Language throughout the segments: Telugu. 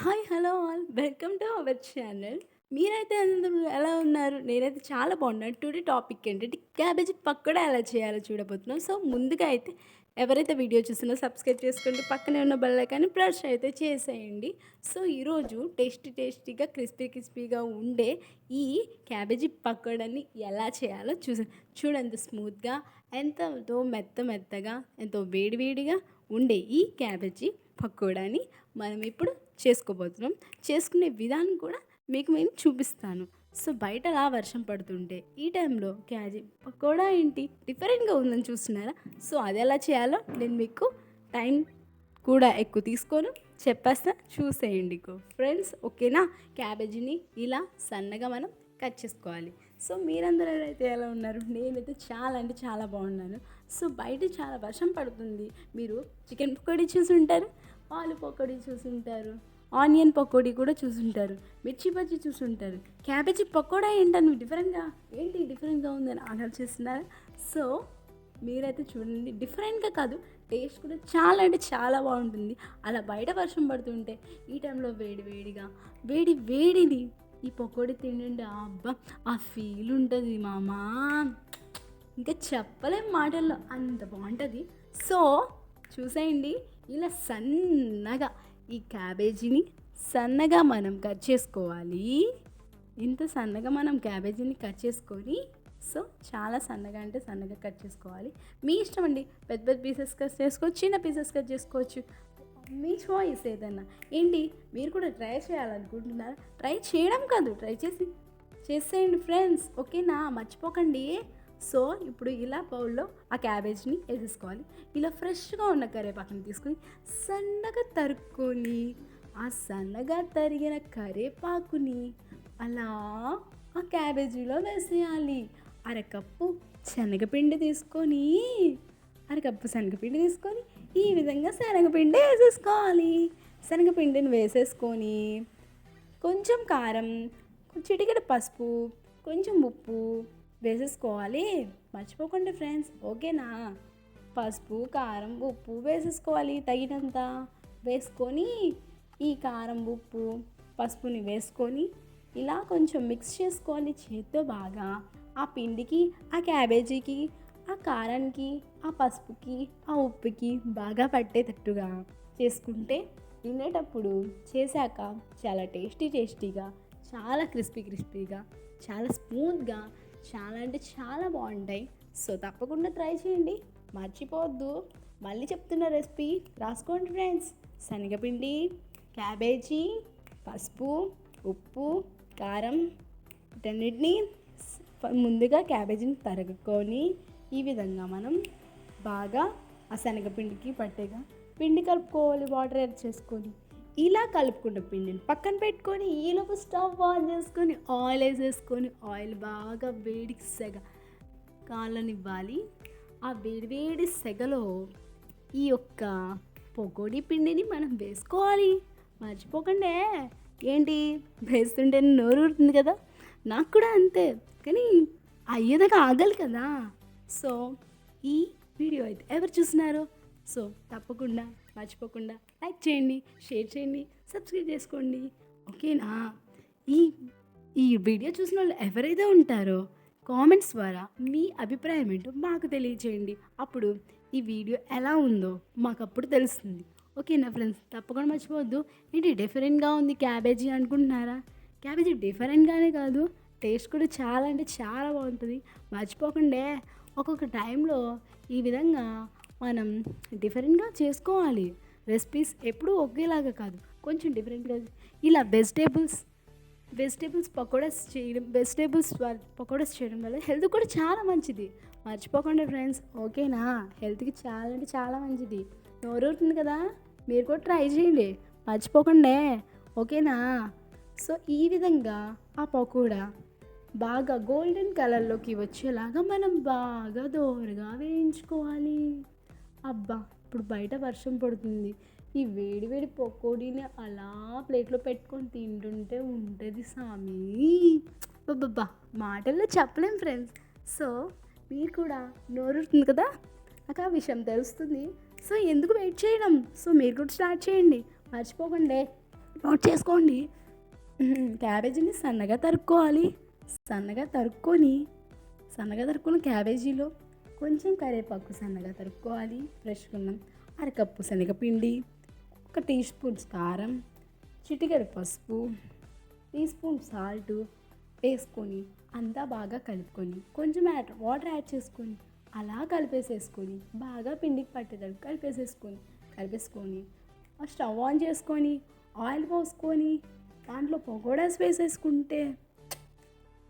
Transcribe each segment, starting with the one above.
Hi hello all welcome to our channel. మీరైతే అందరూ ఎలా ఉన్నారు? నేనైతే చాలా బాగున్నాను. టుడే టాపిక్ ఏంటంటే క్యాబేజీ పకోడా ఎలా చేయాలో చూడబోతున్నాం. సో ముందుగా అయితే ఎవరైతే వీడియో చూసినా సబ్స్క్రైబ్ చేసుకోండి, పక్కనే ఉన్న బెల్ ఐకాన్ని ప్రెస్ అయితే చేసేయండి. సో ఈరోజు టేస్టీగా క్రిస్పీగా ఉండే ఈ క్యాబేజీ పకోడాని ఎలా చేయాలో చూడండి. స్మూత్గా ఎంతో మెత్తగా ఎంతో వేడిగా ఉండే ఈ క్యాబేజీ పకోడాని మనం ఇప్పుడు చేసుకోబోతున్నాం. చేసుకునే విధానం కూడా మీకు నేను చూపిస్తాను. సో బయట అలా వర్షం పడుతుంటే ఈ టైంలో పకోడా ఏంటి డిఫరెంట్గా ఉందని చూస్తున్నారా? సో అది ఎలా చేయాలో నేను మీకు టైం కూడా ఎక్కువ తీసుకోను, చెప్పేస్తా, చూసేయండి ఫ్రెండ్స్. ఓకేనా? క్యాబేజీని ఇలా సన్నగా మనం కట్ చేసుకోవాలి. సో మీరందరూ అయితే ఎలా ఉన్నారు? నేనైతే చాలా అంటే చాలా బాగున్నాను. సో బయట చాలా వర్షం పడుతుంది. మీరు చికెన్ పకోడీ చూసుంటారు, ఆలు పకోడీ చూసుంటారు, ఆనియన్ పకోడీ కూడా చూసుంటారు, మిర్చి బజ్జీ చూసుంటారు. క్యాబేజీ పకోడా ఏంటని డిఫరెంట్గా ఉందని ఆలోచిస్తున్నారు. సో మీరైతే చూడండి, డిఫరెంట్గా కాదు, టేస్ట్ కూడా చాలా అంటే చాలా బాగుంటుంది. అలా బయట వర్షం పడుతుంటే ఈ టైంలో వేడిని ఈ పకోడీ తింటుంటే అబ్బా ఆ ఫీల్ ఉంటుంది మామా, ఇంకా చెప్పలేం మాటల్లో, అంత బాగుంటుంది. సో చూసేయండి, ఇలా సన్నగా ఈ క్యాబేజీని సన్నగా మనం కట్ చేసుకోవాలి. ఇంత సన్నగా మనం క్యాబేజీని కట్ చేసుకొని, సో చాలా సన్నగా అంటే సన్నగా కట్ చేసుకోవాలి. మీ ఇష్టం అండి, పెద్ద పీసెస్ కట్ చేసుకోవచ్చు, చిన్న పీసెస్ కట్ చేసుకోవచ్చు, మీ చాయిస్ ఏదన్నా. ఏంటి మీరు కూడా ట్రై చేయాలనుకుంటున్నారా? ట్రై చేయడం కాదు, చేసేయండి ఫ్రెండ్స్. ఓకేనా? మర్చిపోకండి. సో ఇప్పుడు ఇలా బౌల్లో ఆ క్యాబేజ్ని వేసేసుకోవాలి. ఇలా ఫ్రెష్గా ఉన్న కరివేపాకుని తీసుకొని సన్నగా తరుక్కొని, ఆ సన్నగా తరిగిన కరివేపాకుని అలా ఆ క్యాబేజీలో వేసేయాలి. అరకప్పు శనగపిండి తీసుకొని ఈ విధంగా శనగపిండి వేసేసుకోవాలి. శనగపిండిని వేసేసుకొని కొంచెం కారం, చిటికెడు పసుపు, కొంచెం ఉప్పు వేసేసుకోవాలి. మర్చిపోకండి ఫ్రెండ్స్. ఓకేనా? పసుపు, కారం, ఉప్పు వేసేసుకోవాలి తగినంత. వేసుకొని ఈ కారం, ఉప్పు, పసుపుని వేసుకొని ఇలా కొంచెం మిక్స్ చేసుకోవాలి చేత్తో బాగా. ఆ పిండికి, ఆ క్యాబేజీకి, ఆ కారానికి, ఆ పసుపుకి, ఆ ఉప్పుకి బాగా పట్టేటట్టుగా చేసుకుంటే తినేటప్పుడు చేశాక చాలా టేస్టీగా, చాలా క్రిస్పీగా, చాలా స్మూత్గా, చాలా అంటే చాలా బాగుంటాయి. సో తప్పకుండా ట్రై చేయండి, మర్చిపోవద్దు. మళ్ళీ చెప్తున్న రెసిపీ రాసుకోండి ఫ్రెండ్స్. శనగపిండి, క్యాబేజీ, పసుపు, ఉప్పు, కారం, వీటన్నిటిని ముందుగా క్యాబేజీని తరుగుకొని ఈ విధంగా మనం బాగా ఆ శనగపిండికి పట్టేగా పిండి కలుపుకోవాలి. వాటర్ యాడ్ చేసుకొని ఇలా కలుపుకున్న పిండిని పక్కన పెట్టుకొని ఈలోపు స్టవ్ ఆన్ చేసుకొని ఆయిల్ వేసేసుకొని ఆయిల్ బాగా వేడికి కాలనివ్వాలి. ఆ వేడి సెగలో ఈ యొక్క పకోడీ పిండిని మనం వేసుకోవాలి. మర్చిపోకండి. ఏంటి వేస్తుంటే నోరు ఊరుతుంది కదా, నాకు కూడా అంతే, కానీ అయ్యేదాకా ఆగాలి కదా. సో ఈ వీడియో అయితే ఎవరు చూస్తున్నారు? సో తప్పకుండా మర్చిపోకుండా లైక్ చేయండి, షేర్ చేయండి, సబ్స్క్రైబ్ చేసుకోండి. ఓకేనా? ఈ ఈ వీడియో చూసిన వాళ్ళు ఎవరైతే ఉంటారో కామెంట్స్ ద్వారా మీ అభిప్రాయం ఏంటో మాకు తెలియచేయండి. అప్పుడు ఈ వీడియో ఎలా ఉందో మాకు అప్పుడు తెలుస్తుంది. ఓకేనా ఫ్రెండ్స్? తప్పకుండా మర్చిపోవద్దు. ఏంటి డిఫరెంట్గా ఉంది క్యాబేజీ అనుకుంటున్నారా? క్యాబేజీ డిఫరెంట్గానే కాదు, టేస్ట్ కూడా చాలా అంటే చాలా బాగుంటుంది. మర్చిపోకుండా ఒక్కొక్క టైంలో ఈ విధంగా మనం డిఫరెంట్గా చేసుకోవాలి. రెసిపీస్ ఎప్పుడూ ఒకేలాగా కాదు, కొంచెం డిఫరెంట్గా. ఇలా వెజిటేబుల్స్ పకోడాస్ చేయడం వల్ల హెల్త్ కూడా చాలా మంచిది. మర్చిపోకండి ఫ్రెండ్స్. ఓకేనా? హెల్త్కి చాలా అంటే చాలా మంచిది. నోరూరుతుంది కదా, మీరు కూడా ట్రై చేయండి, మర్చిపోకండి. ఓకేనా? సో ఈ విధంగా ఆ పకోడా బాగా గోల్డెన్ కలర్లోకి వచ్చేలాగా మనం బాగా దోరగా వేయించుకోవాలి. అబ్బా ఇప్పుడు బయట వర్షం పడుతుంది, ఈ వేడి పకోడీని అలా ప్లేట్లో పెట్టుకొని తింటుంటే ఉంటుంది సామి. బాబా మాటల్లో చెప్పలేం ఫ్రెండ్స్. సో మీరు కూడా నోరుతుంది కదా, నాకు ఆ విషయం తెలుస్తుంది. సో ఎందుకు వెయిట్ చేయడం? సో మీరు కూడా స్టార్ట్ చేయండి, మర్చిపోకండి. నోట్ చేసుకోండి. క్యాబేజీని సన్నగా తరుక్కోవాలి. సన్నగా తరుక్కున్న క్యాబేజీలో కొంచెం కరివేపాకు సన్నగా తరుక్కోవాలి. ఫ్రెష్గా ఉన్న అరకప్పు శనగపిండి, 1 టీ స్పూన్ కారం, చిటికెడు పసుపు, టీ స్పూన్ సాల్ట్ వేసుకొని అంతా బాగా కలుపుకొని కొంచెం వాటర్ యాడ్ చేసుకొని అలా కలిపేసేసుకొని బాగా పిండికి పట్టేటట్టు కలిపేసుకొని ఆ స్టవ్ ఆన్ చేసుకొని ఆయిల్ పోసుకొని దాంట్లో పకోడాస్ వేసేసుకుంటే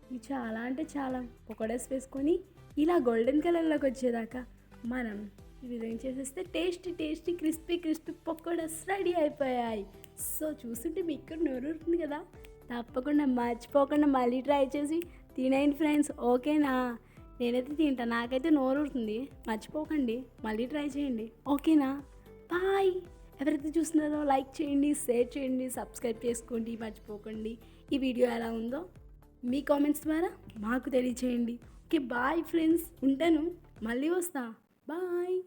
ఇది చాలా అంటే చాలా పకోడాస్ వేసుకొని ఇలా గోల్డెన్ కలర్లోకి వచ్చేదాకా మనం ఈ విధంగా చేసేస్తే టేస్టీ క్రిస్పీ పకోడాస్ రెడీ అయిపోయాయి. సో చూస్తుంటే మీకు నోరుతుంది కదా, తప్పకుండా మర్చిపోకుండా మళ్ళీ ట్రై చేసి తినేయండి ఫ్రెండ్స్. ఓకేనా? నేనైతే తింటా, నాకైతే నోరుతుంది. మర్చిపోకండి, మళ్ళీ ట్రై చేయండి. ఓకేనా? బాయ్. ఎవరైతే చూస్తున్నారో లైక్ చేయండి, షేర్ చేయండి, సబ్స్క్రైబ్ చేసుకోండి. మర్చిపోకండి. ఈ వీడియో ఎలా ఉందో మీ కామెంట్స్ ద్వారా మాకు తెలియచేయండి. ఓకే బాయ్ ఫ్రెండ్స్, ఉంటాను, మళ్ళీ వస్తా. బాయ్.